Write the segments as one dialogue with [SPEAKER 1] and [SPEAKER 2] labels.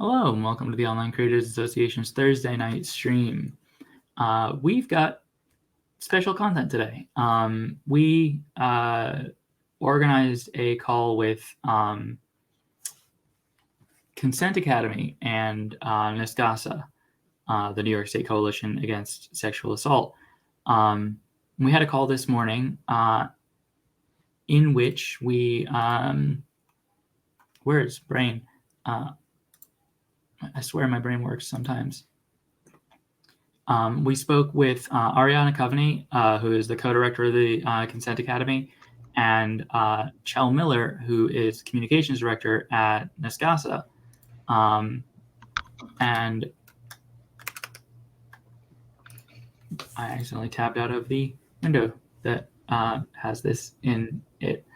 [SPEAKER 1] Hello, and welcome to the Online Creators Association's Thursday night stream. We've got special content today. We organized a call with Consent Academy and NSCASA, the New York State Coalition Against Sexual Assault. We had a call this morning in which we, where's brain? I swear my brain works sometimes. We spoke with Ariana Coveney, who is the co-director of the Consent Academy, and Chell Miller, who is communications director at NSCASA. And I accidentally tabbed out of the window that has this in it.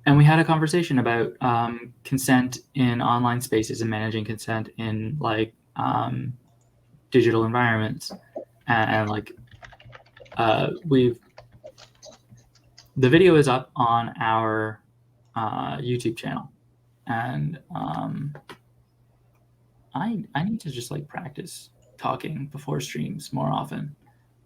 [SPEAKER 1] And we had a conversation about consent in online spaces and managing consent in digital environments, and the video is up on our YouTube channel, and I need to just practice talking before streams more often.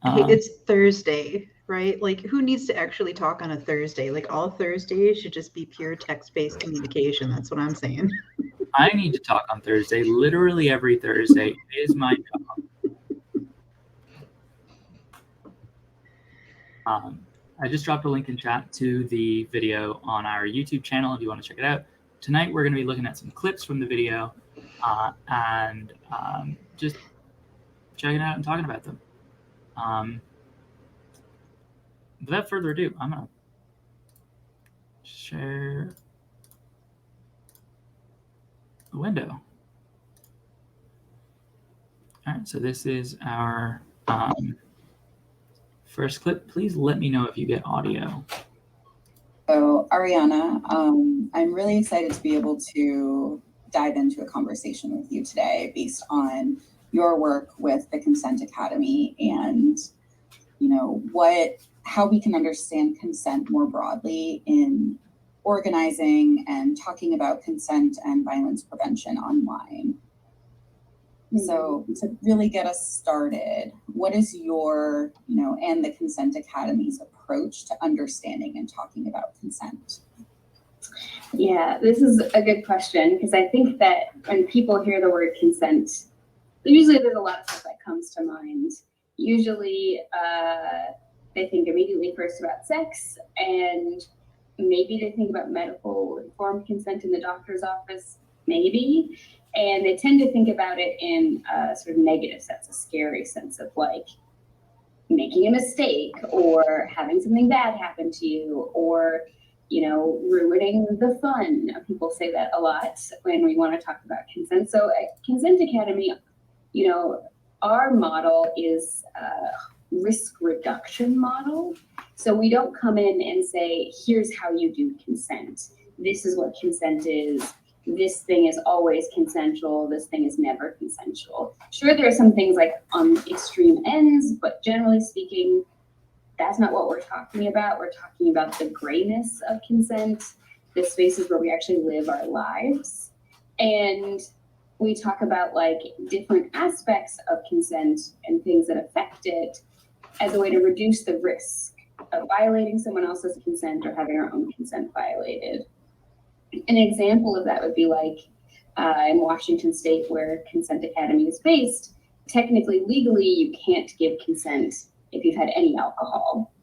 [SPEAKER 2] Hey, it's Thursday, right? Who needs to actually talk on a Thursday? All Thursdays should just be pure text-based communication. That's what I'm saying.
[SPEAKER 1] I need to talk on Thursday, literally every Thursday. It is my job. I just dropped a link in chat to the video on our YouTube channel if you want to check it out. Tonight we're going to be looking at some clips from the video and just checking it out and talking about them. Without further ado, I'm going to share the window. All right, so this is our first clip. Please let me know if you get audio.
[SPEAKER 3] So Ariana, I'm really excited to be able to dive into a conversation with you today based on your work with the Consent Academy and, how we can understand consent more broadly in organizing and talking about consent and violence prevention online. So to really get us started, what is your, and the Consent Academy's approach to understanding and talking about consent?
[SPEAKER 4] Yeah, this is a good question because I think that when people hear the word consent, usually there's a lot of stuff that comes to mind. Usually they think immediately first about sex, and maybe they think about medical informed consent in the doctor's office, maybe. And they tend to think about it in a sort of negative sense, a scary sense of making a mistake or having something bad happen to you or, ruining the fun. People say that a lot when we want to talk about consent. So at Consent Academy, our model is a risk reduction model. So we don't come in and say, here's how you do consent. This is what consent is. This thing is always consensual. This thing is never consensual. Sure, there are some things on extreme ends, but generally speaking, that's not what we're talking about. We're talking about the grayness of consent, the spaces where we actually live our lives. And we talk about different aspects of consent and things that affect it as a way to reduce the risk of violating someone else's consent or having our own consent violated. An example of that would be in Washington State, where Consent Academy is based, technically, legally, you can't give consent if you've had any alcohol.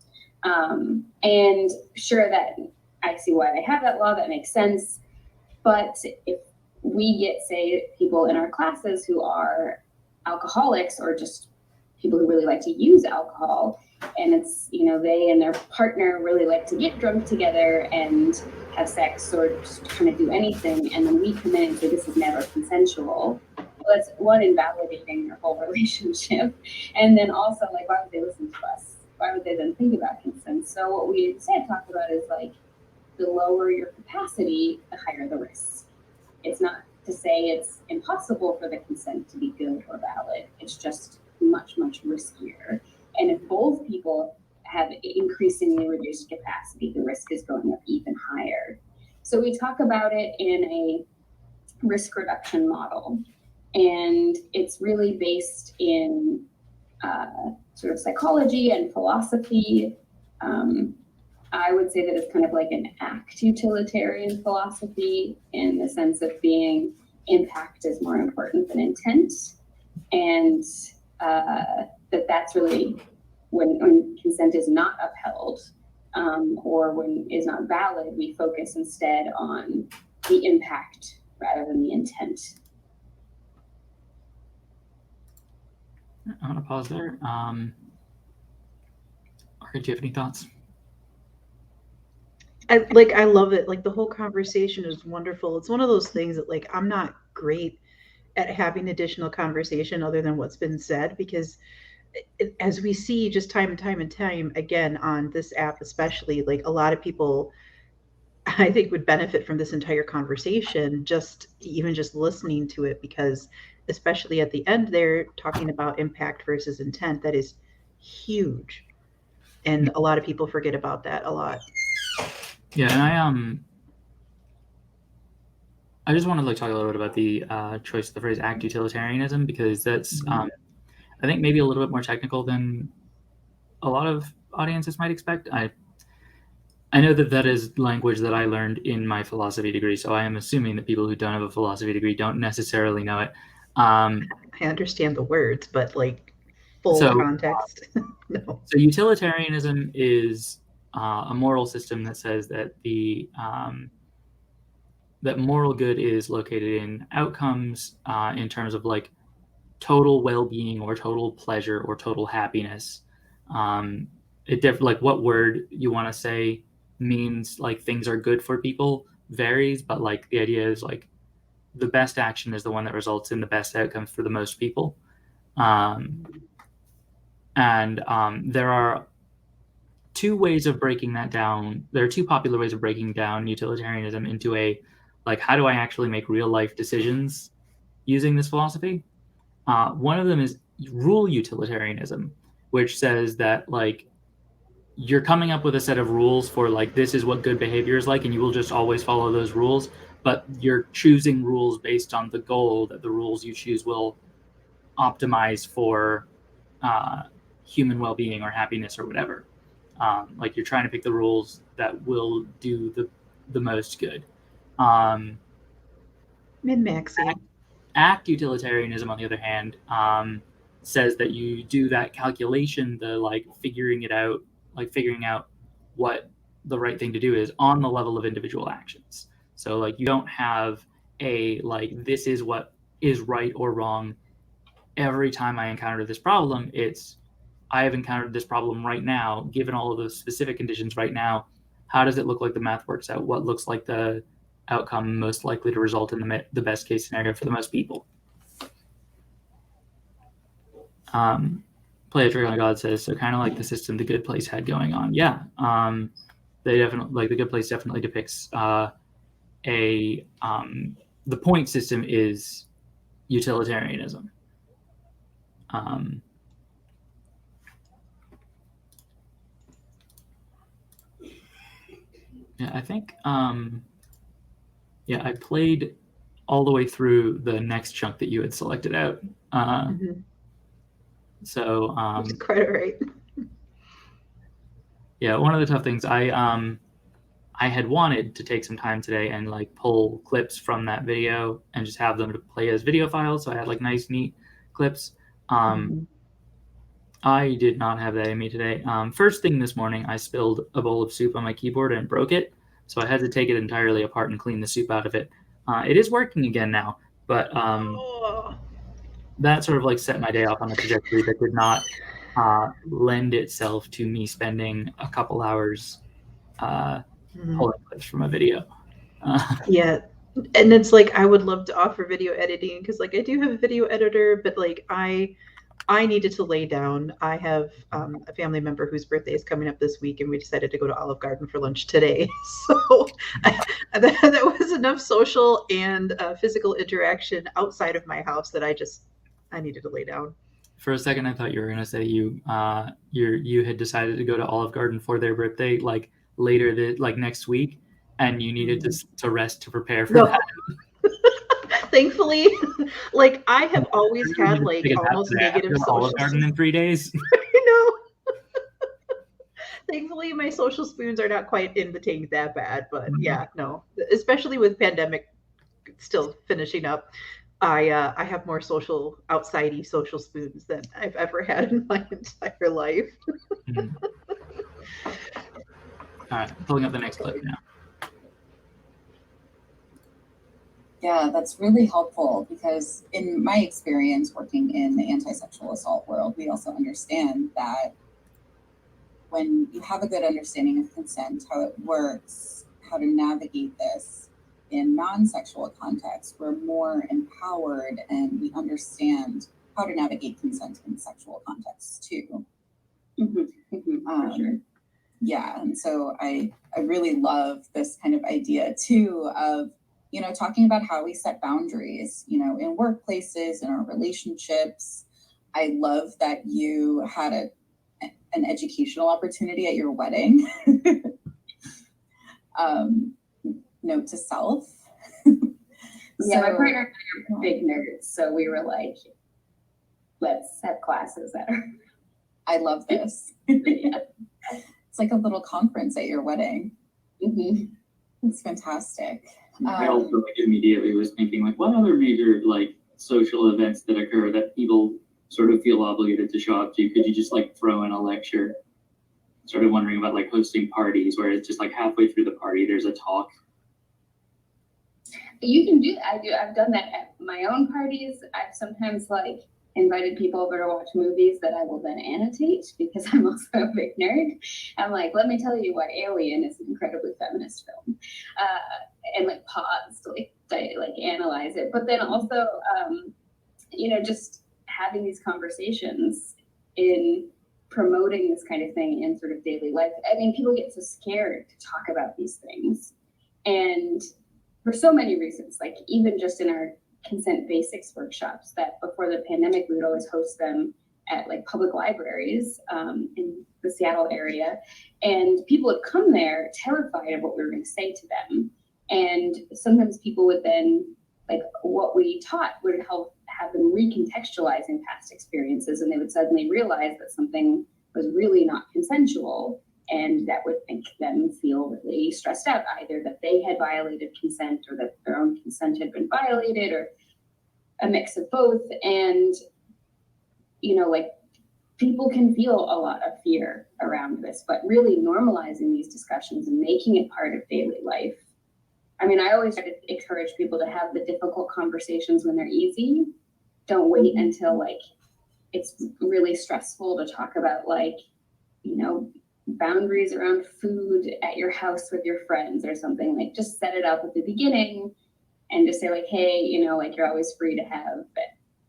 [SPEAKER 4] And sure, that I see why they have that law, that makes sense. But if we get, say, people in our classes who are alcoholics or just people who really like to use alcohol, and it's, they and their partner really like to get drunk together and have sex or just kind of do anything, and then we come in and say this is never consensual. Well, that's one, invalidating their whole relationship, and then also why would they listen to us? Why would they then think about consent? So what we instead talk about is the lower your capacity, the higher the risk. It's not to say it's impossible for the consent to be good or valid. It's just much, much riskier. And if both people have increasingly reduced capacity, the risk is going up even higher. So we talk about it in a risk reduction model. And it's really based in sort of psychology and philosophy. I would say that it's kind of like an ACT utilitarian philosophy, in the sense of being impact is more important than intent. And that's really when consent is not upheld, or when is not valid, we focus instead on the impact rather than the intent.
[SPEAKER 1] I want to pause there. Arka, do you have any thoughts?
[SPEAKER 2] I love it. Like, the whole conversation is wonderful. It's one of those things that, like, I'm not great at having additional conversation other than what's been said, because as we see just time and time again on this app, especially, like, a lot of people I think would benefit from this entire conversation, just listening to it, because especially at the end they're talking about impact versus intent. That is huge, and a lot of people forget about that a lot.
[SPEAKER 1] Yeah, and I just want to talk a little bit about the choice of the phrase "act utilitarianism," because that's I think maybe a little bit more technical than a lot of audiences might expect. I know that is language that I learned in my philosophy degree, so I am assuming that people who don't have a philosophy degree don't necessarily know it.
[SPEAKER 2] I understand the words, but like full context, no.
[SPEAKER 1] So utilitarianism is a moral system that says that that moral good is located in outcomes in terms of like total well-being or total pleasure or total happiness. Like what word you want to say means like things are good for people varies, but like the idea is like the best action is the one that results in the best outcomes for the most people. There are two ways of breaking that down. There are two popular ways of breaking down utilitarianism into a, like, how do I actually make real life decisions using this philosophy? One of them is rule utilitarianism, which says that like you're coming up with a set of rules for like this is what good behavior is like, and you will just always follow those rules, but you're choosing rules based on the goal that the rules you choose will optimize for human well-being or happiness or whatever. Like you're trying to pick the rules that will do the most good.
[SPEAKER 2] Min-maxing.
[SPEAKER 1] Act utilitarianism, on the other hand, says that you do that calculation, the like figuring out what the right thing to do is on the level of individual actions. So like you don't have a like this is what is right or wrong every time I encounter this problem. It's I have encountered this problem right now, given all of the specific conditions right now. How does it look like the math works out? What looks like the outcome most likely to result in the best case scenario for the most people? Play a Trick on God says, so kind of like the system The Good Place had going on. Yeah. They definitely, like The Good Place definitely depicts the point system is utilitarianism. Yeah, I think, I played all the way through the next chunk that you had selected out. So,
[SPEAKER 2] That's quite all right.
[SPEAKER 1] Yeah, one of the tough things I had wanted to take some time today and like pull clips from that video and just have them to play as video files. So I had like nice, neat clips. I did not have that in me today. First thing this morning, I spilled a bowl of soup on my keyboard and broke it. So I had to take it entirely apart and clean the soup out of it. It is working again now, but that sort of like set my day off on a trajectory that did not lend itself to me spending a couple hours pulling clips from a video.
[SPEAKER 2] Yeah. And it's like, I would love to offer video editing because like I do have a video editor, but like I needed to lay down. I have a family member whose birthday is coming up this week, and we decided to go to Olive Garden for lunch today. So that was enough social and physical interaction outside of my house that I needed to lay down.
[SPEAKER 1] For a second, I thought you were going to say you had decided to go to Olive Garden for their birthday, like later, like next week, and you needed to rest to prepare for that.
[SPEAKER 2] Thankfully, like I have always
[SPEAKER 1] You're
[SPEAKER 2] had
[SPEAKER 1] gonna
[SPEAKER 2] like
[SPEAKER 1] take a nap
[SPEAKER 2] almost
[SPEAKER 1] today
[SPEAKER 2] negative
[SPEAKER 1] after Olive
[SPEAKER 2] social.
[SPEAKER 1] Garden in 3 days.
[SPEAKER 2] You know, thankfully my social spoons are not quite in the tank that bad, but yeah, no, especially with pandemic still finishing up. I have more social outsidey social spoons than I've ever had in my entire life.
[SPEAKER 1] Mhm. All right, pulling up the next clip now.
[SPEAKER 3] Yeah, that's really helpful because in my experience working in the anti-sexual assault world, we also understand that when you have a good understanding of consent, how it works, how to navigate this in non-sexual contexts, we're more empowered and we understand how to navigate consent in sexual contexts too.
[SPEAKER 4] For sure.
[SPEAKER 3] Yeah, and so I really love this kind of idea too of, you know, talking about how we set boundaries, you know, in workplaces, in our relationships. I love that you had an educational opportunity at your wedding. Note to self.
[SPEAKER 4] Yeah, my partner and I are big nerds, so we were like, let's have classes that are.
[SPEAKER 3] I love this.
[SPEAKER 4] Yeah.
[SPEAKER 3] It's like a little conference at your wedding. It's fantastic.
[SPEAKER 5] I also like immediately was thinking like, what other major like social events that occur that people sort of feel obligated to show up to? Could you just like throw in a lecture? Started wondering about like hosting parties where it's just like halfway through the party there's a talk.
[SPEAKER 4] You can do that. I've done that at my own parties. I've sometimes like invited people over to watch movies that I will then annotate because I'm also a big nerd. I'm like, let me tell you what Alien is an incredibly feminist film, and like pause to like analyze it. But then also, you know, just having these conversations in promoting this kind of thing in sort of daily life. I mean, people get so scared to talk about these things, and for so many reasons, like even just in our consent basics workshops that before the pandemic, we would always host them at like public libraries in the Seattle area. And people would come there terrified of what we were going to say to them. And sometimes people would then, like what we taught would help have them recontextualizing past experiences. And they would suddenly realize that something was really not consensual. And that would make them feel really stressed out, either that they had violated consent or that their own consent had been violated or a mix of both. And, you know, like people can feel a lot of fear around this, but really normalizing these discussions and making it part of daily life. I mean, I always try to encourage people to have the difficult conversations when they're easy. Don't wait until like it's really stressful to talk about like, you know, boundaries around food at your house with your friends or something. Like just set it up at the beginning and just say like, hey, you know, like you're always free to have,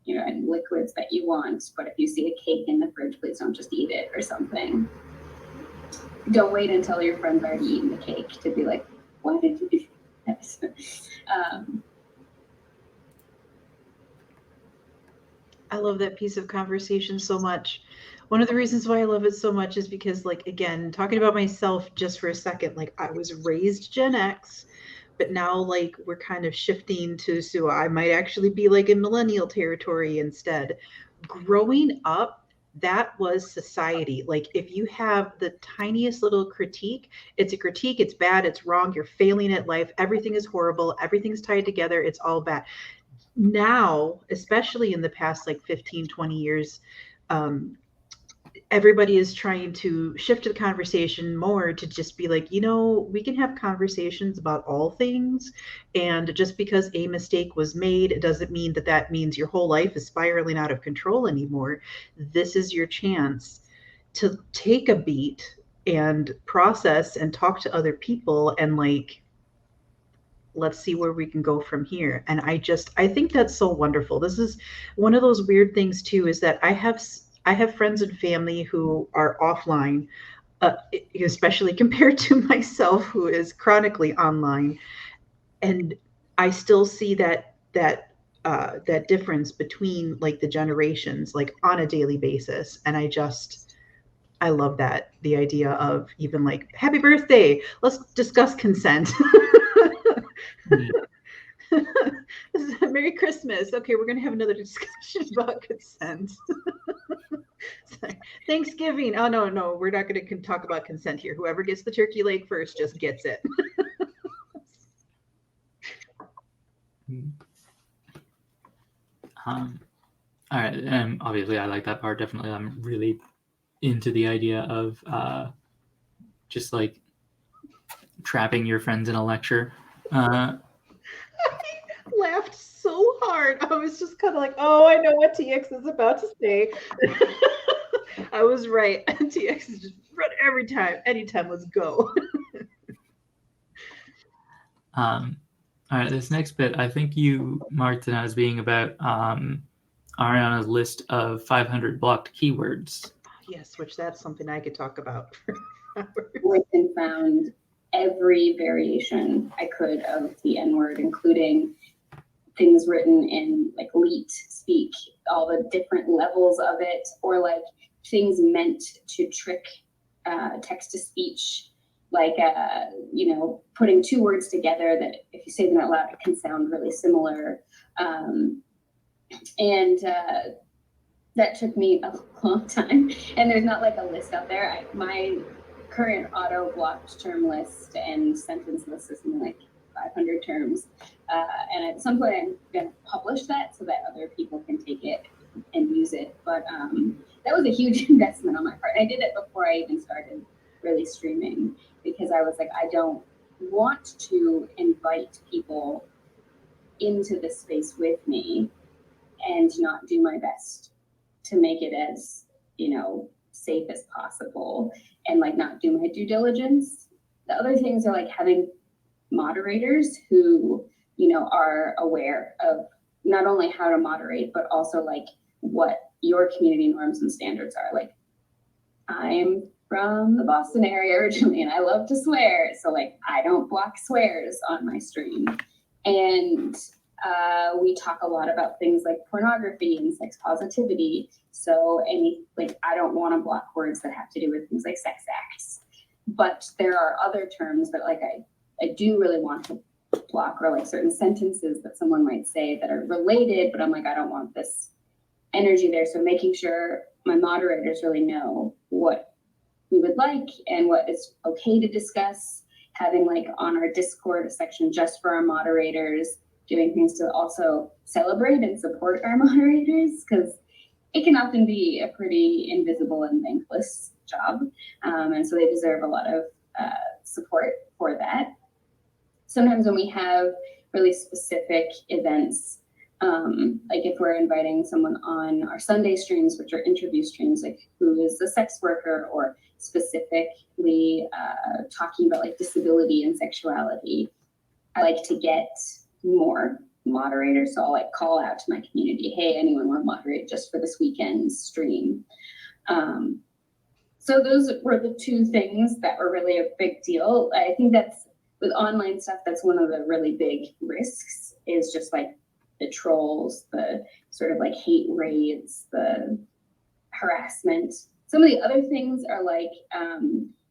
[SPEAKER 4] you know, any liquids that you want, but if you see a cake in the fridge, please don't just eat it or something. Don't wait until your friend's already eaten the cake to be like, why did you do that?
[SPEAKER 2] I love that piece of conversation so much. One of the reasons why I love it so much is because, like, again, talking about myself just for a second, like, I was raised Gen X, but now, like, we're kind of shifting to, so I might actually be like in millennial territory instead. Growing up, that was society. Like, if you have the tiniest little critique, it's a critique, it's bad, it's wrong, you're failing at life, everything is horrible, everything's tied together, it's all bad. Now, especially in the past like 15, 20 years, everybody is trying to shift the conversation more to just be like, you know, we can have conversations about all things. And just because a mistake was made, it doesn't mean that that means your whole life is spiraling out of control anymore. This is your chance to take a beat and process and talk to other people and like, let's see where we can go from here. And I think that's so wonderful. This is one of those weird things too, is that I have friends and family who are offline, especially compared to myself, who is chronically online, and I still see that difference between like the generations, like on a daily basis. And I love that, the idea of even like, happy birthday, let's discuss consent. Merry Christmas. Okay, we're going to have another discussion about consent. Thanksgiving. Oh, no, we're not going to talk about consent here. Whoever gets the turkey leg first just gets it.
[SPEAKER 1] All right, and obviously I like that part. Definitely, I'm really into the idea of just like trapping your friends in a lecture.
[SPEAKER 2] I laughed so hard. I was just kind of like, oh, I know what TX is about to say. I was right. TX is just run every time. Anytime, let's go.
[SPEAKER 1] All right, this next bit, I think you marked it as being about Ariana's list of 500 blocked keywords.
[SPEAKER 2] Yes, which that's something I could talk about for hours.
[SPEAKER 4] Went and found every variation I could of the N-word, including things written in like leet speak, all the different levels of it, or like things meant to trick text to speech, like putting two words together that if you say them out loud it can sound really similar, and that took me a long time, and there's not like a list out there. My current auto blocked term list and sentence list is something like 500 terms, and at some point I'm going to publish that so that other people can take it and use it. But that was a huge investment on my part. I did it before I even started really streaming, because I was like, I don't want to invite people into this space with me and not do my best to make it as, safe as possible, and like not do my due diligence. The other things are like having moderators who, are aware of not only how to moderate, but also like what your community norms and standards are. Like, I'm from the Boston area originally, and I love to swear. So like, I don't block swears on my stream. And we talk a lot about things like pornography and sex positivity. So I don't want to block words that have to do with things like sex acts. But there are other terms that like I do really want to block, or like certain sentences that someone might say that are related, but I'm like, I don't want this energy there. So making sure my moderators really know what we would like and what is okay to discuss, having like on our Discord a section just for our moderators, doing things to also celebrate and support our moderators, because it can often be a pretty invisible and thankless job. And so they deserve a lot of support for that. Sometimes when we have really specific events, like if we're inviting someone on our Sunday streams, which are interview streams, like who is a sex worker, or specifically talking about like disability and sexuality, I like to get more moderators. So I'll like call out to my community, hey, anyone want to moderate just for this weekend's stream? So those were the two things that were really a big deal. I think that's, with online stuff, that's one of the really big risks, is just like the trolls, the sort of like hate raids, the harassment. Some of the other things are like,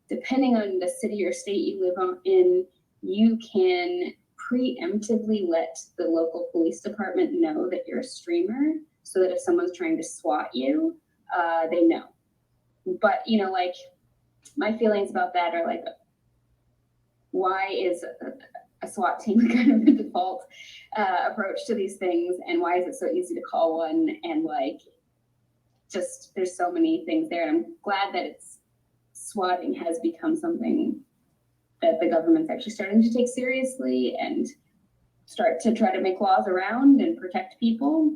[SPEAKER 4] depending on the city or state you live in, you can preemptively let the local police department know that you're a streamer, so that if someone's trying to SWAT you, they know. But, like my feelings about that are like, why is a SWAT team kind of the default approach to these things, and why is it so easy to call one? And like, just there's so many things there, and I'm glad that swatting has become something that the government's actually starting to take seriously and start to try to make laws around and protect people,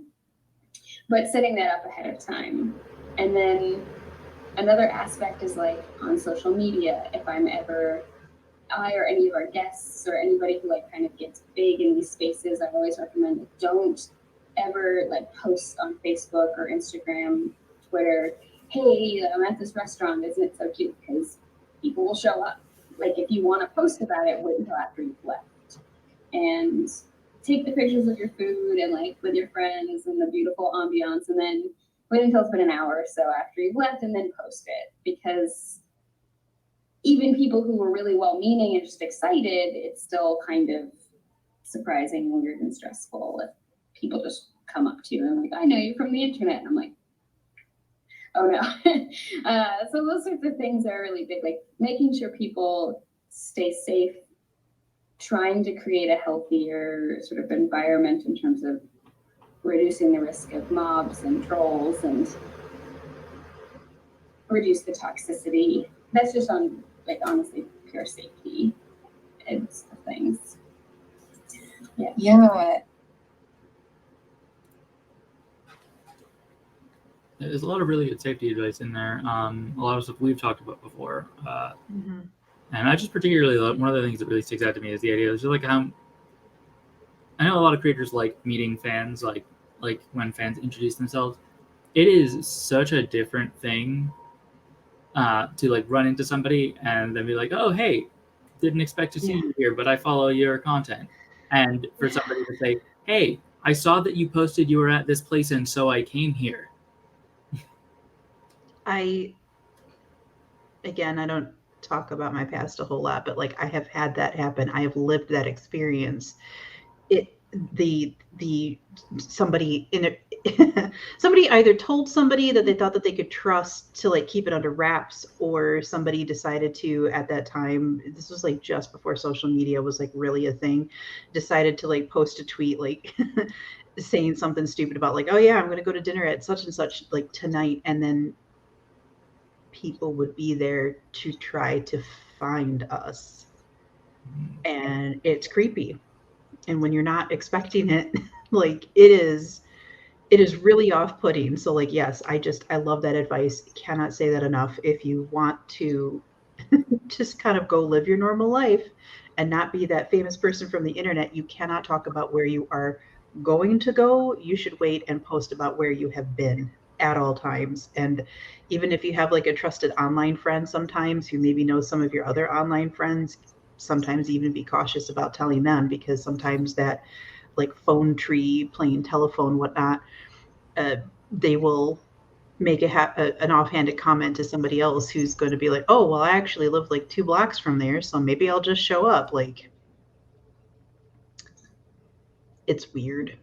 [SPEAKER 4] but setting that up ahead of time. And then another aspect is like on social media, if I or any of our guests or anybody who like kind of gets big in these spaces, I always recommend that don't ever like post on Facebook or Instagram, Twitter, hey, I'm at this restaurant, isn't it so cute? Because people will show up. Like, if you want to post about it, wait until after you've left, and take the pictures of your food and like with your friends and the beautiful ambiance, and then wait until it's been an hour or so after you've left and then post it. Because even people who were really well-meaning and just excited, it's still kind of surprising, weird, and stressful if people just come up to you and like, I know you from the internet. And I'm like, oh no. So those sorts of things are really big, like making sure people stay safe, trying to create a healthier sort of environment in terms of reducing the risk of mobs and trolls and reduce the toxicity. That's just on, like, honestly, pure safety of things.
[SPEAKER 3] Yeah.
[SPEAKER 1] There's a lot of really good safety advice in there. A lot of stuff we've talked about before. And I just particularly love, one of the things that really sticks out to me is the idea of just like how I know a lot of creators like meeting fans, like when fans introduce themselves. It is such a different thing to like run into somebody and then be like, oh, hey, didn't expect to see you here, but I follow your content. And for somebody to say, hey, I saw that you posted you were at this place and so I came here.
[SPEAKER 2] I don't talk about my past a whole lot, but like I have had that happen. I have lived that experience. Somebody in it somebody either told somebody that they thought that they could trust to like keep it under wraps, or somebody decided to, at that time, this was like just before social media was like really a thing, decided to like post a tweet like saying something stupid about like, oh yeah, I'm going to go to dinner at such and such like tonight, and then people would be there to try to find us, and it's creepy. And when you're not expecting it, like it is really off-putting. So like, yes, I love that advice. Cannot say that enough. If you want to just kind of go live your normal life and not be that famous person from the internet, you cannot talk about where you are going to go. You should wait and post about where you have been at all times. And even if you have like a trusted online friend sometimes who maybe knows some of your other online friends, sometimes even be cautious about telling them, because sometimes that like phone tree, playing telephone, whatnot, they will make an offhanded comment to somebody else who's going to be like, oh, well, I actually live like 2 blocks from there, so maybe I'll just show up. Like, it's weird.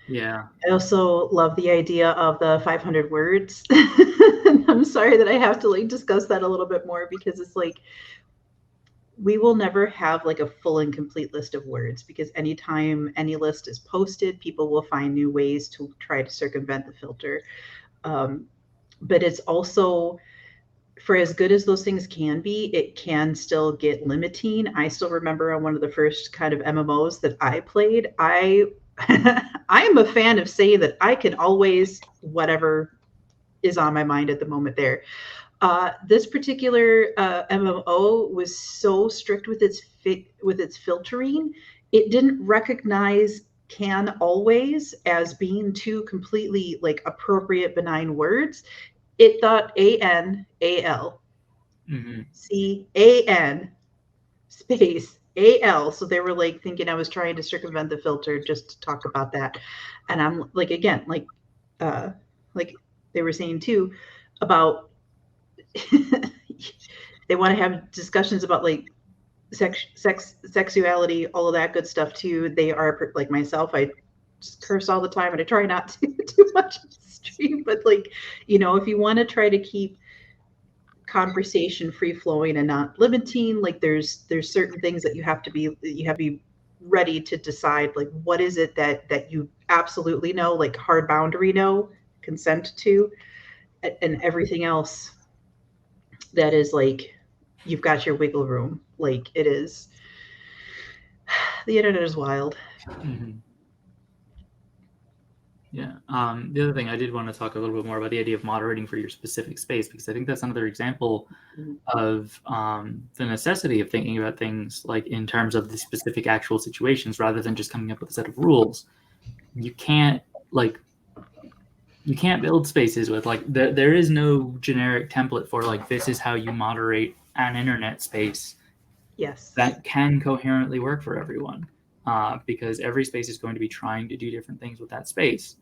[SPEAKER 1] Yeah.
[SPEAKER 2] I also love the idea of the 500 words. I'm sorry that I have to like discuss that a little bit more, because it's like, we will never have like a full and complete list of words, because anytime any list is posted, people will find new ways to try to circumvent the filter. But it's also, for as good as those things can be, it can still get limiting. I still remember on one of the first kind of MMOs that I played, I am a fan of saying that I can always, whatever is on my mind at the moment there. This particular MMO was so strict with its filtering, it didn't recognize can always as being two completely like appropriate benign words. It thought ANAL, CAN space AL. So they were like thinking I was trying to circumvent the filter just to talk about that. And I'm like, again, like they were saying too about they want to have discussions about like sexuality, all of that good stuff too. They are like myself. I just curse all the time, and I try not to too much on the stream. But like, if you want to try to keep conversation free flowing and not limiting, like there's certain things that you have to be ready to decide. Like, what is it that you absolutely know, like hard boundary no, consent to, and everything else that is like you've got your wiggle room. Like, it is, the internet is wild.
[SPEAKER 1] Yeah. The other thing I did want to talk a little bit more about the idea of moderating for your specific space, because I think that's another example of the necessity of thinking about things like in terms of the specific actual situations, rather than just coming up with a set of rules. You can't build spaces with like there is no generic template for like this is how you moderate an internet space.
[SPEAKER 2] Yes.
[SPEAKER 1] That can coherently work for everyone, because every space is going to be trying to do different things with that space.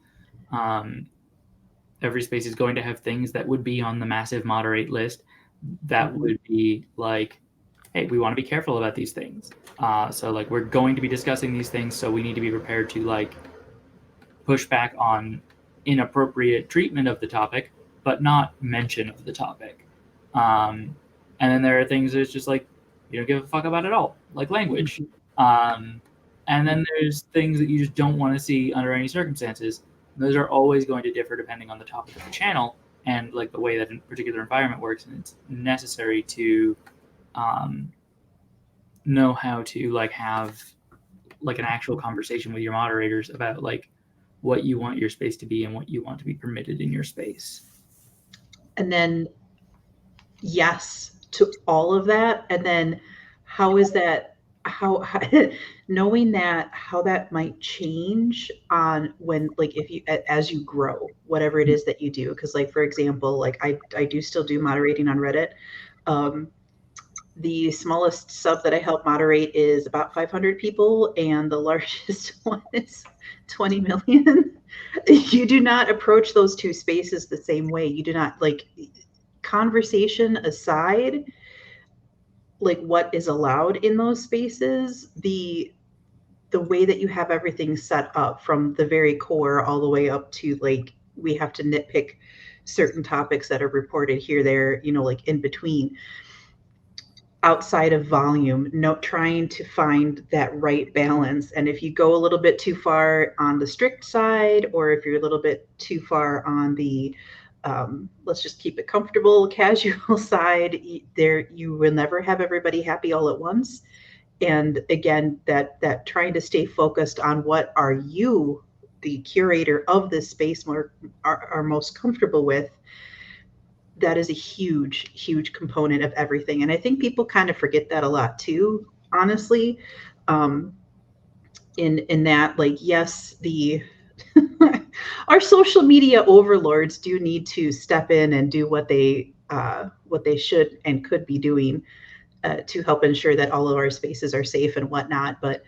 [SPEAKER 1] Every space is going to have things that would be on the massive moderate list that would be like hey, we want to be careful about these things. So like we're going to be discussing these things, so we need to be prepared to like push back on inappropriate treatment of the topic, but not mention of the topic. And then there are things that's just like you don't give a fuck about at all, like language. And then there's things that you just don't want to see under any circumstances. Those are always going to differ depending on the topic of the channel and like the way that a particular environment works. And it's necessary to know how to like have like an actual conversation with your moderators about like what you want your space to be and what you want to be permitted in your space.
[SPEAKER 2] And then yes to all of that. And then how is that, how knowing that, how that might change on when, like, if you, as you grow, whatever it is that you do. Cause like, for example, like I do still do moderating on Reddit. The smallest sub that I help moderate is about 500 people, and the largest one is 20 million. You do not approach those two spaces the same way. You do not, like, conversation aside, like what is allowed in those spaces, the way that you have everything set up from the very core all the way up to like we have to nitpick certain topics that are reported here, there, you know, like in between. Outside of volume, trying to find that right balance. And if you go a little bit too far on the strict side, or if you're a little bit too far on the let's just keep it comfortable, casual side, there you will never have everybody happy all at once. And again, that trying to stay focused on what are you, the curator of this space, are most comfortable with. That is a huge component of everything. And I think people kind of forget that a lot too, honestly. In that, like, yes, our social media overlords do need to step in and do what they should and could be doing to help ensure that all of our spaces are safe and whatnot. But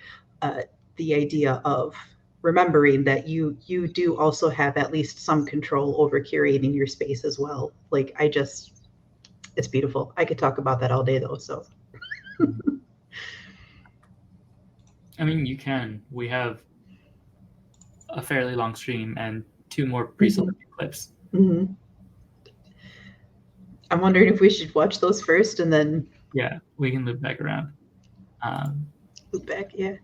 [SPEAKER 2] the idea of remembering that you do also have at least some control over curating your space as well. Like, it's beautiful. I could talk about that all day though. So
[SPEAKER 1] I mean, you can. We have a fairly long stream and 2 more pre-selected clips.
[SPEAKER 2] mm-hmm. I'm wondering if we should watch those first and then
[SPEAKER 1] Yeah, we can loop back around.
[SPEAKER 2] loop back. Yeah.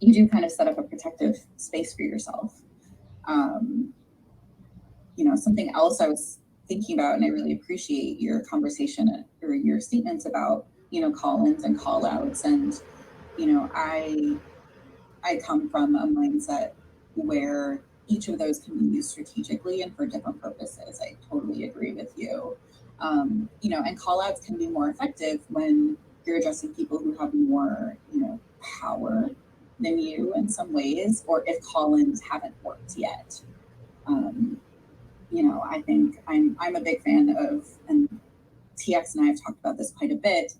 [SPEAKER 3] You do kind of set up a protective space for yourself. You know, something else I was thinking about, and I really appreciate your conversation or your statements about, you know, call-ins and call-outs. And, you know, I come from a mindset where each of those can be used strategically and for different purposes. I totally agree with you. You know, and call-outs can be more effective when you're addressing people who have more, you know, power than you in some ways, or if call-ins haven't worked yet. You know, I think I'm a big fan of, and TX and I have talked about this quite a bit,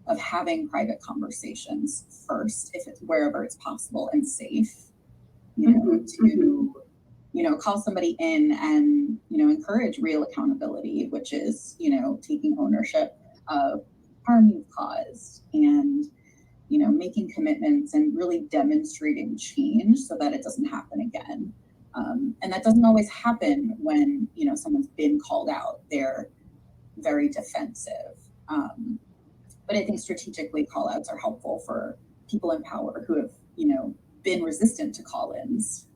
[SPEAKER 3] of having private conversations first, if it's wherever it's possible and safe, you know, to, you know, call somebody in and, you know, encourage real accountability, which is, you know, taking ownership of harm you've caused and, you know, making commitments and really demonstrating change so that it doesn't happen again. And that doesn't always happen when, you know, someone's been called out. They're very defensive. But I think strategically call-outs are helpful for people in power who have, you know, been resistant to call-ins.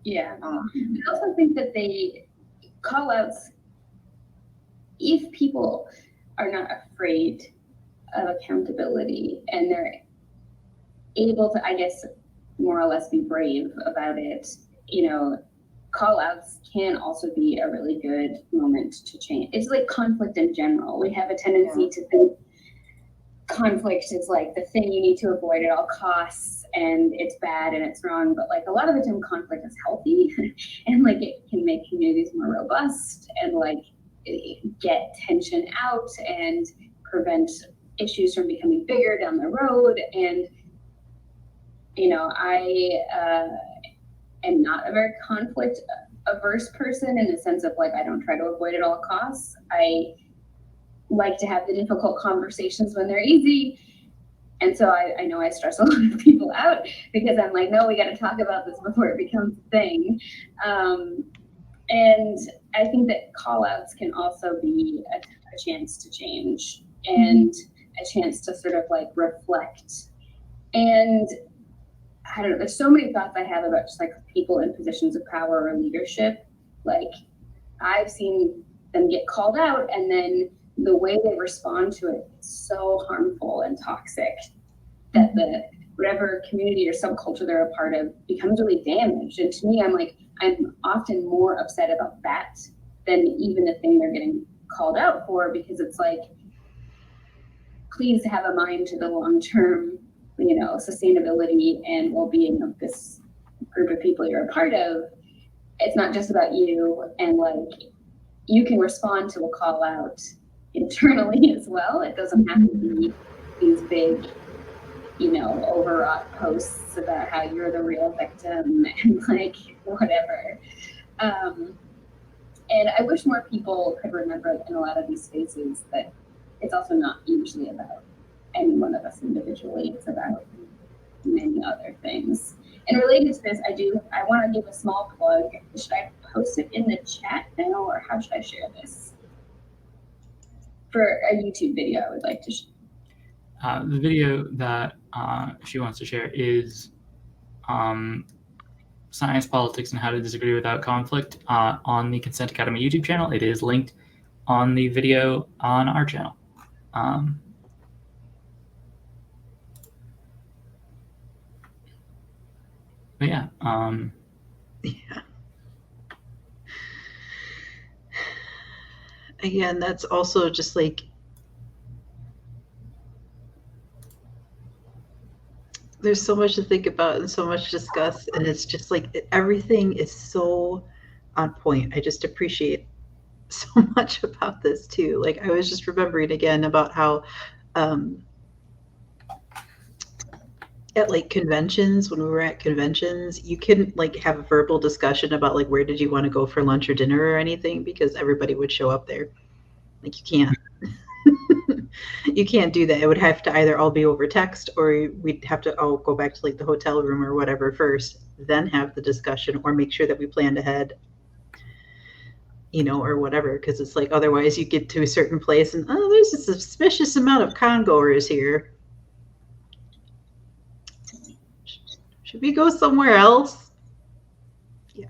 [SPEAKER 4] Yeah. I also think that call-outs, if people are not afraid of accountability and they're able to, I guess, more or less be brave about it, you know, call-outs can also be a really good moment to change. It's like conflict in general. We have a tendency to think conflict is like the thing you need to avoid at all costs and it's bad and it's wrong, but like a lot of the time conflict is healthy and like it can make communities more robust and like get tension out and prevent issues from becoming bigger down the road. And you know, I am not a very conflict averse person in the sense of like I don't try to avoid at all costs. I like to have the difficult conversations when they're easy. And so I know I stress a lot of people out because I'm like, no, we got to talk about this before it becomes a thing. And I think that call outs can also be a chance to change and a chance to sort of like reflect. And I don't know, there's so many thoughts I have about just like people in positions of power or leadership. Like I've seen them get called out and then the way they respond to it is so harmful and toxic that the whatever community or subculture they're a part of becomes really damaged. And to me, I'm often more upset about that than even the thing they're getting called out for, because it's like, please have a mind to the long-term, sustainability and well-being of this group of people you're a part of. It's not just about you, and like you can respond to a call out internally as well. It doesn't have to be these big, overwrought posts about how you're the real victim and like whatever. And I wish more people could remember in a lot of these spaces that it's also not usually about any one of us individually. It's about many other things. And related to this, I want to give a small plug. Should I post it in the chat now, or how should I share this? For a YouTube video, I would like to share.
[SPEAKER 1] The video that she wants to share is Science, Politics, and How to Disagree Without Conflict on the Consent Academy YouTube channel. It is linked on the video on our channel. But yeah.
[SPEAKER 2] Yeah. Again, that's also just like, there's so much to think about and so much to discuss, and it's just like everything is so on point. I just appreciate so much about this too. Like I was just remembering again about how at like conventions, when we were at conventions, you couldn't like have a verbal discussion about like where did you want to go for lunch or dinner or anything, because everybody would show up there. Like you can't you can't do that. It would have to either all be over text, or we'd have to all go back to like the hotel room or whatever first, then have the discussion, or make sure that we planned ahead, or whatever, because it's like otherwise you get to a certain place and there's a suspicious amount of congoers here. Should we go somewhere else? Yeah.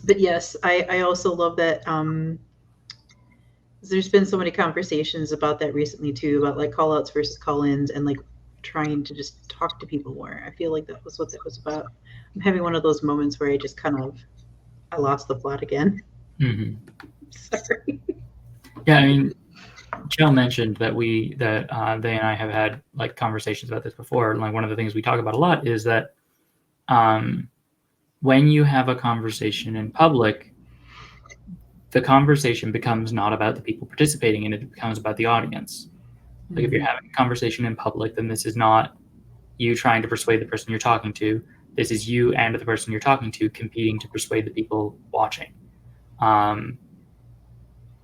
[SPEAKER 2] But yes, I also love that there's been so many conversations about that recently too, about like call outs versus call-ins, and like trying to just talk to people more. I feel like that was what that was about. I'm having one of those moments where I just I lost the plot again.
[SPEAKER 1] Mm-hmm.
[SPEAKER 2] Sorry.
[SPEAKER 1] Yeah, I mean, Jill mentioned that they and I have had like conversations about this before. Like one of the things we talk about a lot is that when you have a conversation in public, the conversation becomes not about the people participating in it, it becomes about the audience. Like if you're having a conversation in public, then this is not you trying to persuade the person you're talking to. This is you and the person you're talking to competing to persuade the people watching.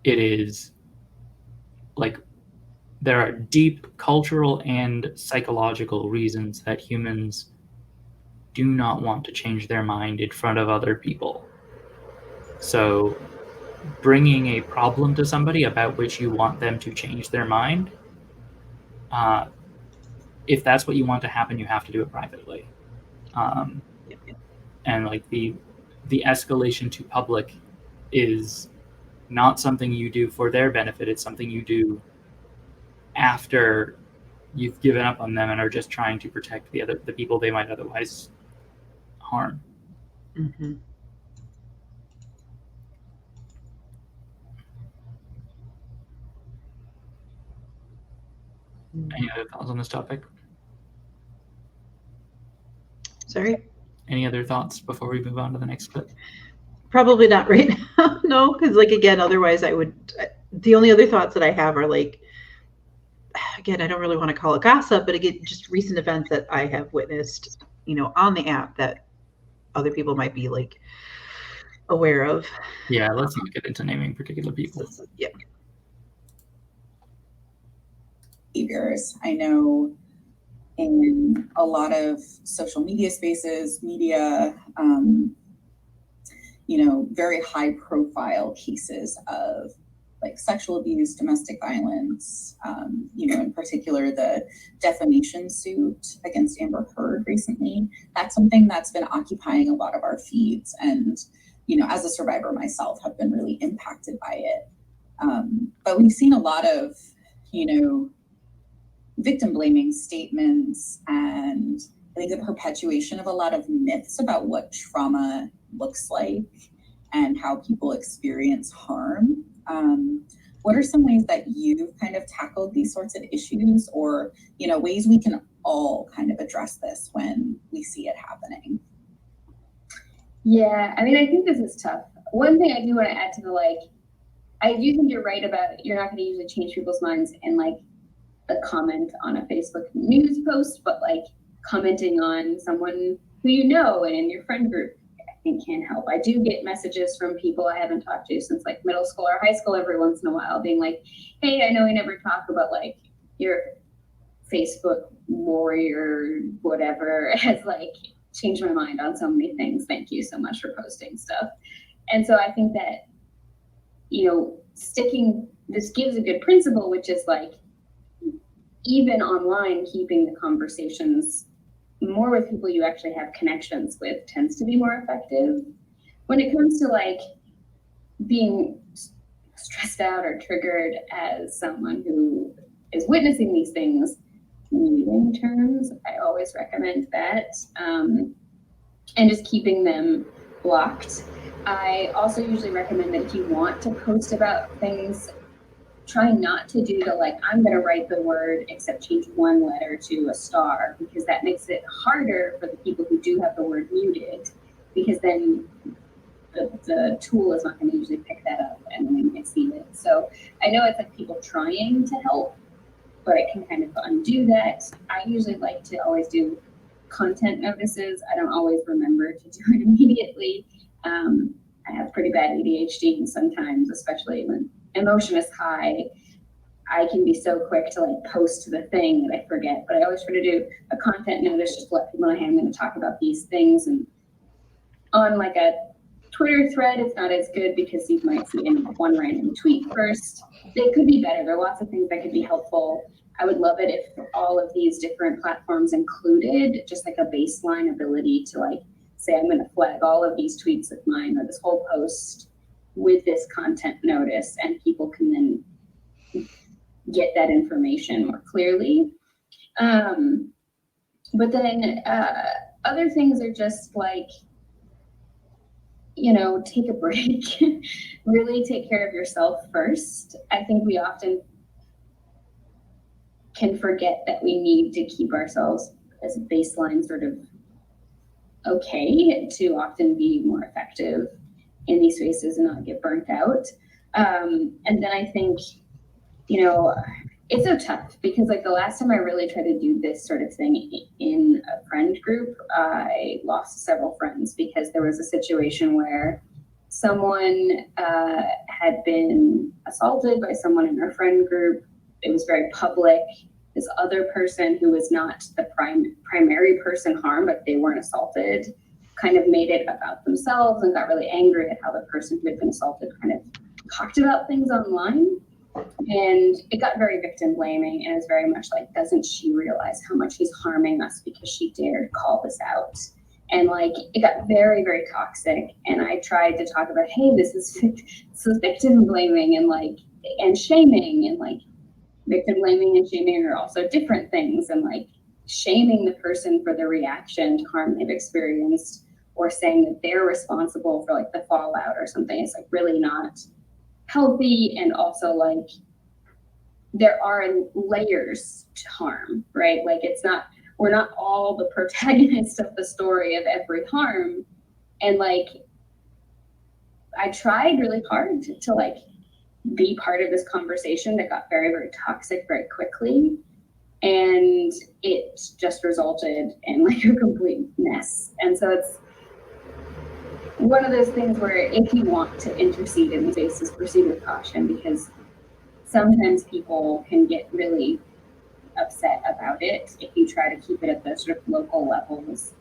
[SPEAKER 1] It is like there are deep cultural and psychological reasons that humans do not want to change their mind in front of other people. So bringing a problem to somebody about which you want them to change their mind, if that's what you want to happen, you have to do it privately. And like the escalation to public is not something you do for their benefit. It's something you do after you've given up on them and are just trying to protect the people they might otherwise harm.
[SPEAKER 2] Mm-hmm.
[SPEAKER 1] Any other thoughts on this topic?
[SPEAKER 2] Sorry?
[SPEAKER 1] Any other thoughts before we move on to the next clip?
[SPEAKER 2] Probably not right now. No, because like again, otherwise the only other thoughts that I have are like, again, I don't really want to call it gossip, but again, just recent events that I have witnessed, on the app that other people might be like aware of.
[SPEAKER 1] Yeah, let's not get into naming particular people.
[SPEAKER 2] Yeah.
[SPEAKER 3] Behaviors. I know in a lot of social media spaces, media, very high profile cases of like sexual abuse, domestic violence, in particular, the defamation suit against Amber Heard recently. That's something that's been occupying a lot of our feeds. And, as a survivor myself, have been really impacted by it. But we've seen a lot of, victim blaming statements, and I think the perpetuation of a lot of myths about what trauma looks like and how people experience harm. What are some ways that you've kind of tackled these sorts of issues, or ways we can all kind of address this when we see it happening?
[SPEAKER 4] Yeah, I mean, I think this is tough. One thing I do want to add to I do think you're right about you're not going to usually change people's minds in like a comment on a Facebook news post, but like commenting on someone who you know and in your friend group, I think can help. I do get messages from people I haven't talked to since like middle school or high school every once in a while being like, hey, I know we never talk about like your Facebook warrior, whatever, has like changed my mind on so many things. Thank you so much for posting stuff. And so I think that, this gives a good principle, which is like, even online, keeping the conversations more with people you actually have connections with tends to be more effective. When it comes to like being stressed out or triggered as someone who is witnessing these things, meeting terms, I always recommend that, and just keeping them blocked. I also usually recommend that if you want to post about things, try not to do the like, I'm going to write the word except change one letter to a star, because that makes it harder for the people who do have the word muted, because then the tool is not going to usually pick that up and then they see it. So I know it's like people trying to help, but it can kind of undo that. I usually like to always do content notices. I don't always remember to do it immediately. I have pretty bad ADHD, and sometimes, especially when emotion is high, I can be so quick to like post the thing that I forget. But I always try to do a content notice, just to let people know, hey, I'm going to talk about these things. And on like a Twitter thread, it's not as good because you might see in one random tweet first. They could be better. There are lots of things that could be helpful. I would love it if all of these different platforms included just like a baseline ability to like say, I'm going to flag all of these tweets of mine or this whole post with this content notice, and people can then get that information more clearly. But then other things are just like, take a break, really take care of yourself first. I think we often can forget that we need to keep ourselves as a baseline sort of okay to often be more effective in these spaces and not get burnt out. And then I think, it's so tough because like the last time I really tried to do this sort of thing in a friend group, I lost several friends because there was a situation where someone had been assaulted by someone in our friend group. It was very public. This other person who was not the primary person harmed, but they weren't assaulted, kind of made it about themselves and got really angry at how the person who had been assaulted kind of talked about things online. And it got very victim blaming, and it was very much like, doesn't she realize how much he's harming us because she dared call this out? And like, it got very, very toxic. And I tried to talk about, hey, this is victim blaming and shaming, and like victim blaming and shaming are also different things. And like shaming the person for the reaction to harm they've experienced, or saying that they're responsible for like the fallout or something, is like really not healthy. And also like there are layers to harm, right? Like we're not all the protagonists of the story of every harm. And like I tried really hard to like be part of this conversation that got very, very toxic very quickly, and it just resulted in like a complete mess. And so one of those things where if you want to intercede in these spaces, proceed with caution, because sometimes people can get really upset about it if you try to keep it at the sort of local levels.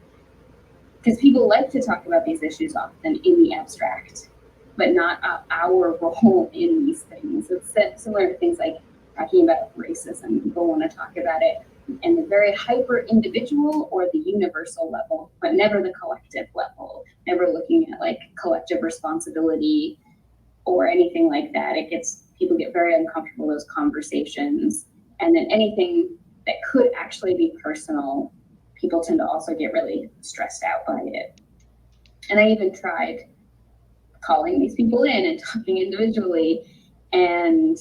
[SPEAKER 4] Because people like to talk about these issues often in the abstract, but not our role in these things. It's similar to things like talking about racism. People want to talk about it in the very hyper individual or the universal level, but never the collective level, never looking at like collective responsibility or anything like that. People get very uncomfortable with those conversations. And then anything that could actually be personal, people tend to also get really stressed out by it. And I even tried calling these people in and talking individually, and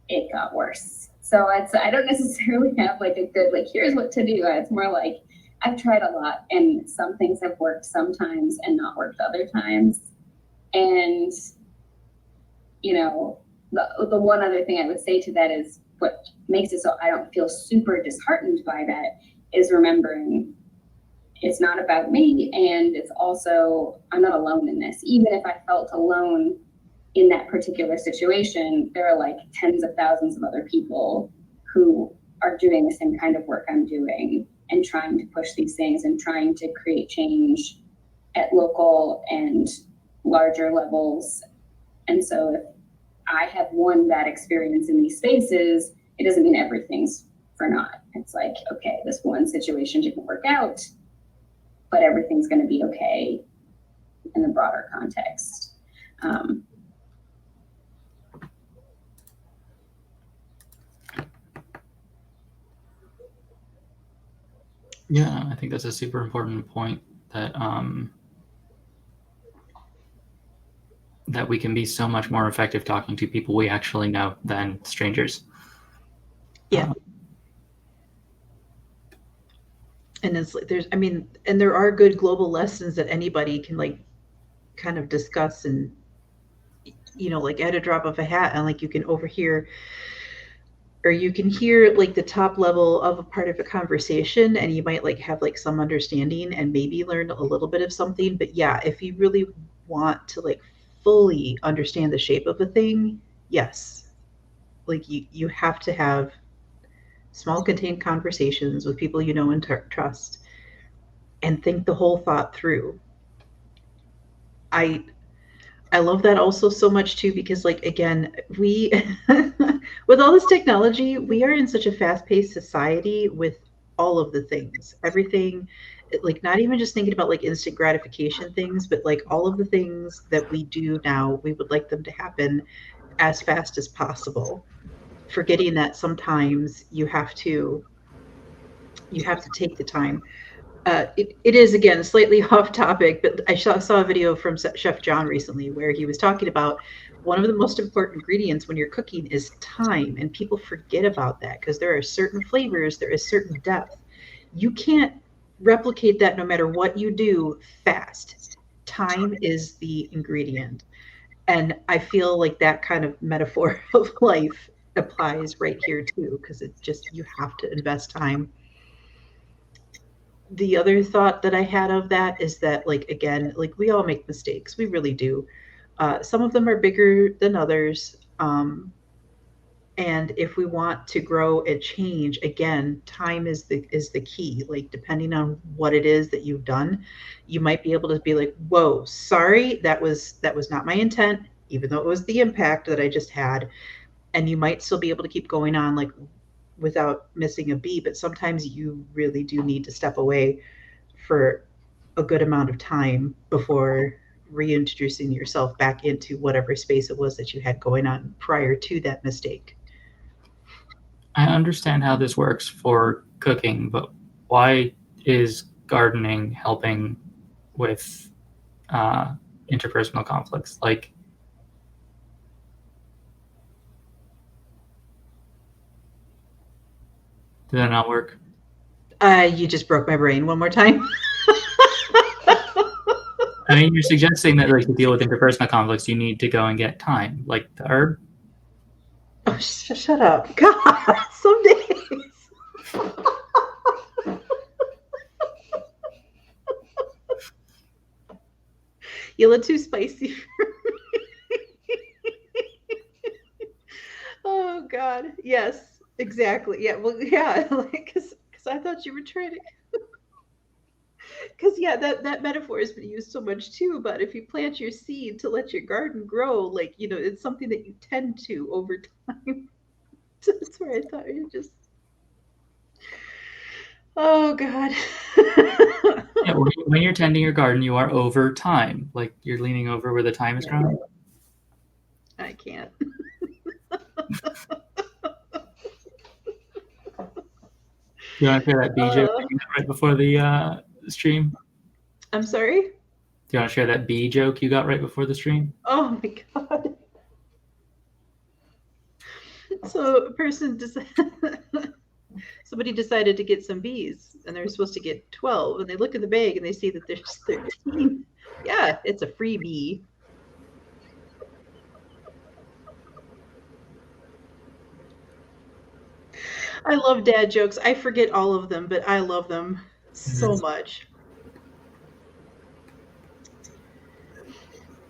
[SPEAKER 4] it got worse. So I don't necessarily have like a good, like, here's what to do. It's more like I've tried a lot, and some things have worked sometimes and not worked other times. And, you know, the one other thing I would say to that is what makes it so I don't feel super disheartened by that is remembering it's not about me, and it's also, I'm not alone in this. Even if I felt alone in that particular situation, there are like tens of thousands of other people who are doing the same kind of work I'm doing and trying to push these things and trying to create change at local and larger levels. And so if I have one bad experience in these spaces, it doesn't mean everything's for naught. It's like, okay, this one situation didn't work out, but everything's going to be okay in the broader context.
[SPEAKER 1] Yeah, I think that's a super important point, that that we can be so much more effective talking to people we actually know than strangers.
[SPEAKER 2] Yeah. And it's like and there are good global lessons that anybody can like kind of discuss, and like at a drop of a hat, and like you can overhear, or you can hear like the top level of a part of a conversation, and you might like have like some understanding and maybe learn a little bit of something. But yeah, if you really want to like fully understand the shape of a thing, yes, like you have to have small contained conversations with people you know and trust, and think the whole thought through. I love that also so much too, because like again, we with all this technology, we are in such a fast-paced society with all of the things, everything, like not even just thinking about like instant gratification things, but like all of the things that we do now, we would like them to happen as fast as possible, forgetting that sometimes you have to take the time. It is again slightly off topic, but I saw a video from Chef John recently where he was talking about one of the most important ingredients when you're cooking is time, and people forget about that because there are certain flavors, there is certain depth. You can't replicate that no matter what you do fast. Time is the ingredient. And I feel like that kind of metaphor of life applies right here too, because it's just, you have to invest time. The other thought that I had of that is that, like, again, like we all make mistakes. We really do. Some of them are bigger than others. And if we want to grow and change, again, time is the key. Like, depending on what it is that you've done, you might be able to be like, whoa, sorry, that was not my intent, even though it was the impact that I just had. And you might still be able to keep going on, like, without missing a beat, but sometimes you really do need to step away for a good amount of time before reintroducing yourself back into whatever space it was that you had going on prior to that mistake.
[SPEAKER 1] I understand how this works for cooking, but why is gardening helping with interpersonal conflicts? Like, did that not work?
[SPEAKER 2] You just broke my brain one more time.
[SPEAKER 1] I mean, you're suggesting that, like, to deal with interpersonal conflicts, you need to go and get thyme, like the herb.
[SPEAKER 2] Oh, shut up. God, some days. You a little too spicy for me. Oh God. Yes, exactly. Yeah. Well, yeah. Like, cause I thought you were trying to. Because yeah, that metaphor has been used so much too. But if you plant your seed to let your garden grow, like it's something that you tend to over time. That's where I thought you just. Oh God.
[SPEAKER 1] Yeah, when you're tending your garden, you are over time. Like you're leaning over where the time is growing.
[SPEAKER 2] I can't.
[SPEAKER 1] You want to share that B joke that you got right before the stream?
[SPEAKER 2] I'm sorry.
[SPEAKER 1] Do you want to share that B joke you got right before the stream?
[SPEAKER 2] Oh my God. So a person somebody decided to get some bees and they're supposed to get 12 and they look in the bag and they see that there's 13. Yeah, it's a free bee. I love dad jokes. I forget all of them, but I love them so much.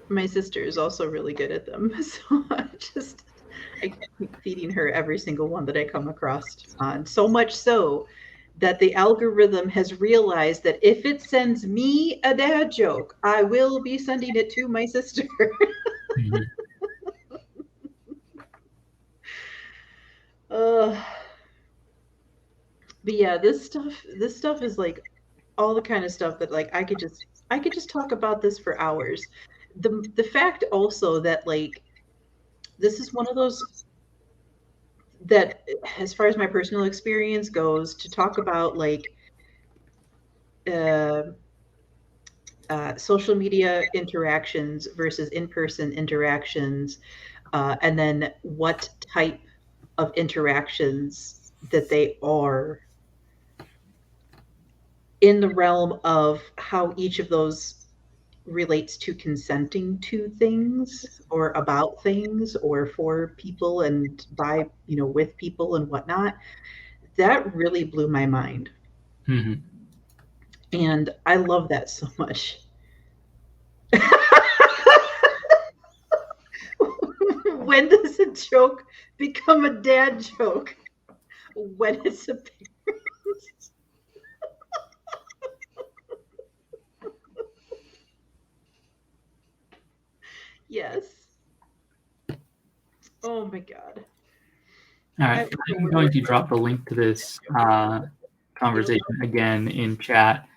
[SPEAKER 2] My sister is also really good at them. So I keep feeding her every single one that I come across on. So much so that the algorithm has realized that if it sends me a dad joke, I will be sending it to my sister.
[SPEAKER 1] Mhm.
[SPEAKER 2] But yeah, this stuff is like all the kind of stuff that like I could just talk about this for hours. The fact also that like this is one of those that, as far as my personal experience goes, to talk about like uh, social media interactions versus in-person interactions, and then what type of interactions that they are in the realm of how each of those relates to consenting to things or about things or for people and by with people and whatnot. That really blew my mind.
[SPEAKER 1] Mhm.
[SPEAKER 2] And I love that so much. When does a joke become a dad joke? When it's a parent. Yes. Oh my God.
[SPEAKER 1] All right, I'm going to drop the link to this conversation again in chat.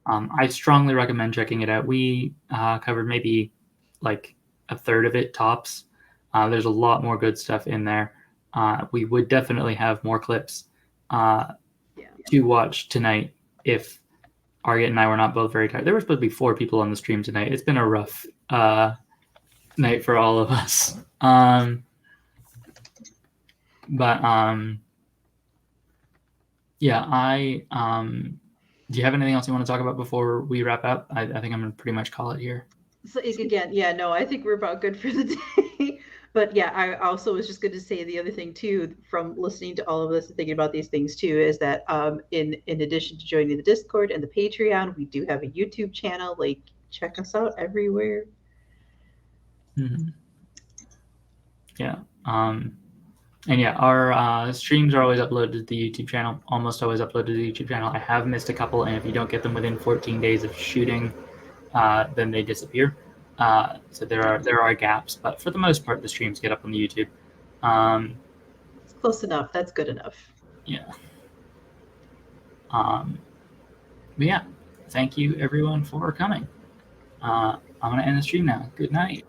[SPEAKER 1] I strongly recommend checking it out. We covered maybe like a third of it tops. There's a lot more good stuff in there. We would definitely have more clips to watch tonight if Argit and I were not both very tired. There were supposed to be 4 people on the stream tonight. It's been a rough night for all of us. Yeah, do you have anything else you want to talk about before we wrap up? I think I'm gonna pretty much call it here.
[SPEAKER 2] So again, yeah, no, I think we're about good for the day. But yeah, I also was just going to say the other thing too, from listening to all of this and thinking about these things too, is that in addition to joining the Discord and the Patreon, we do have a YouTube channel. Like, check us out everywhere.
[SPEAKER 1] Mm-hmm. Yeah. And yeah, our streams are always uploaded to the YouTube channel, almost always uploaded to the YouTube channel. I have missed a couple, and if you don't get them within 14 days of shooting, then they disappear. So there are gaps, but for the most part, the streams get up on the YouTube.
[SPEAKER 2] It's close enough. That's good enough.
[SPEAKER 1] Yeah. But yeah, thank you everyone for coming. I'm going to end the stream now. Good night.